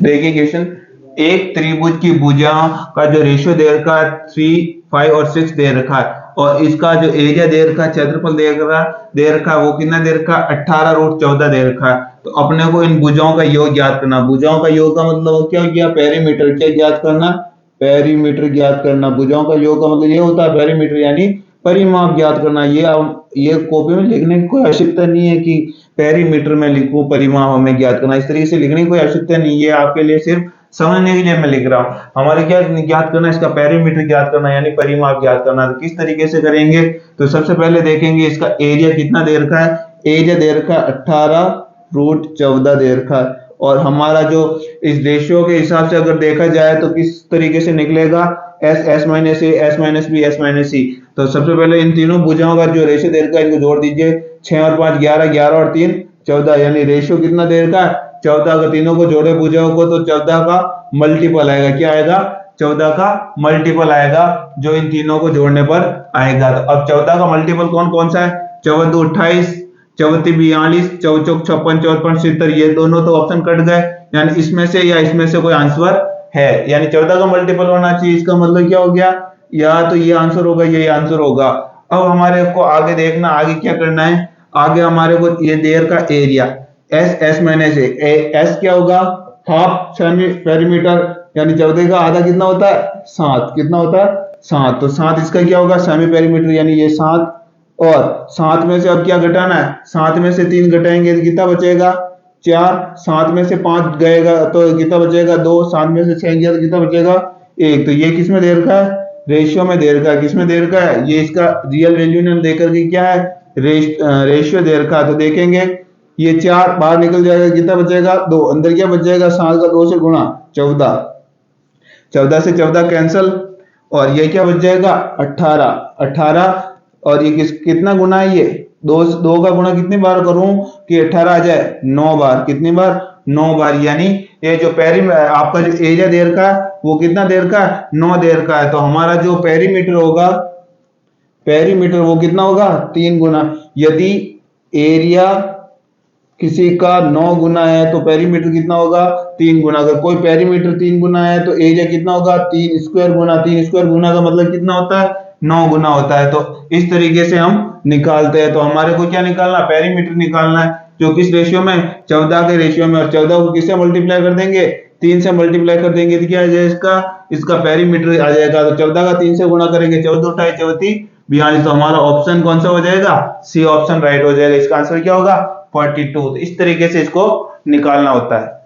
देखिए क्वेश्चन, एक त्रिभुज की भुजाओं का जो रेशियो दे रखा है 3, 5 और 6 दे रखा है, और इसका जो एरिया दे रखा है, क्षेत्रफल दे रखा है वो कितना दे रखा है 18√14 दे रखा है। तो अपने को इन भुजाओं का योग ज्ञात करना। भुजाओं का योग का मतलब क्या हो गया, पेरीमीटर। क्या ज्ञात करना, पेरीमीटर ज्ञात करना। भुजाओं का योग का मतलब ये होता है पेरीमीटर, यानी परिमाप ज्ञात करना। ये कॉपी में लिखने की कोई आवश्यकता नहीं है कि पेरीमीटर में लिखूं परिमाप हमें ज्ञात करना, इस तरीके से लिखने की कोई आवश्यकता नहीं है। आपके लिए सिर्फ समझने के लिए मैं लिख रहा हूं। हमारे क्या ज्ञात करना, इसका पेरीमीटर ज्ञात करना यानी परिमाप ज्ञात करना। तो किस तरीके से करेंगे, तो सबसे पहले देखेंगे इसका एरिया कितना दे रखा है। एरिया दे रखा है 18√14 दे रखा है, और हमारा जो इस रेशियो के हिसाब से अगर देखा जाए तो किस तरीके से निकलेगा, S minus A, S minus B, S minus C. तो सबसे पहले इन तीनों भुजाओं का जो रेशियो दे रखा है इनको जोड़ दीजिए। 6 और 5 11, 11 और 3 14, यानी रेशियो कितना दे रखा है 14 का। तीनों को जोड़े भुजाओं को तो 14 का मल्टीपल आएगा। क्या आएगा, 14 का मल्टीपल आएगा, जो इन तीनों को जोड़ने पर आएगा। तो अब 14 का मल्टीपल कौन कौन सा है, 14 2 28, 14 3 42, 14 4 56, 54 70। ये दोनों तो ऑप्शन कट गए, यानी इसमें से या इसमें से कोई आंसर है, यानी 14 का मल्टीपल होना चाहिए। इसका मतलब क्या हो गया, या तो ये आंसर होगा, ये आंसर होगा। अब हमारे को आगे देखना, आगे क्या करना है। आगे हमारे को ये देर का area S minus A, S क्या होगा, हाफ सेमी पेरीमीटर, यानी 14 का आधा कितना होता है 7। कितना होता है 7। तो 7 इसका क्या होगा सेमी पेरीमीटर, यानी ये 7। और 7 में से अब क्या घटाना है, 7 में से 3 घटाएंगे तो कितना बचेगा 4। 7 में से 5 गएगा तो कितना बचेगा 2। 7 में से 6 गया तो कितना बचेगा 1। तो ये किस में दे रखा है, रेशियो में दे रखा है। किस में दे रखा है, ये इसका रियल वैल्यू ने देकर के क्या है रेशियो दे रखा है। तो देखेंगे ये 4 बाहर निकल जाएगा, कितना बचेगा 2। अंदर क्या बचेगा 7 का 2 से गुणा 14, 14 से 14 कैंसल, और ये क्या बच जाएगा 18, 18। और ये कितना गुना है, ये 2 का गुना कितनी बार करूं कि 18 आ जाए 9 बार। कितनी बार 9 बार, यानी ये जो आपका जो एरिया दे रखा है वो कितना दे रखा है 9 दे रखा है। तो हमारा जो पेरीमीटर होगा, पेरीमीटर वो कितना होगा 3 गुना। यदि एरिया किसी का 9 गुना है तो पेरीमीटर कितना होगा 3 गुना। अगर कोई पेरीमीटर 3 गुना है तो एरिया कितना होगा 3 स्क्वायर गुना। 3 स्क्वायर गुना का मतलब कितना होता है 9 गुना होता है। तो इस तरीके से हम निकालते हैं। तो हमारे को क्या निकालना, पेरीमीटर निकालना है, जो किस रेशियो में 14 के रेशियो में। और 14 को किससे मल्टीप्लाई कर देंगे, 3 से मल्टीप्लाई कर देंगे तो क्या आ जाएगा इसका पेरीमीटर आ जाएगा। तो 14 का 3 से गुणा करेंगे, 14 28 34 42। तो हमारा ऑप्शन कौन सा हो जाएगा, सी ऑप्शन राइट हो जाएगा। इसका आंसर क्या होगा 42। तो इस तरीके से इसको निकालना होता है।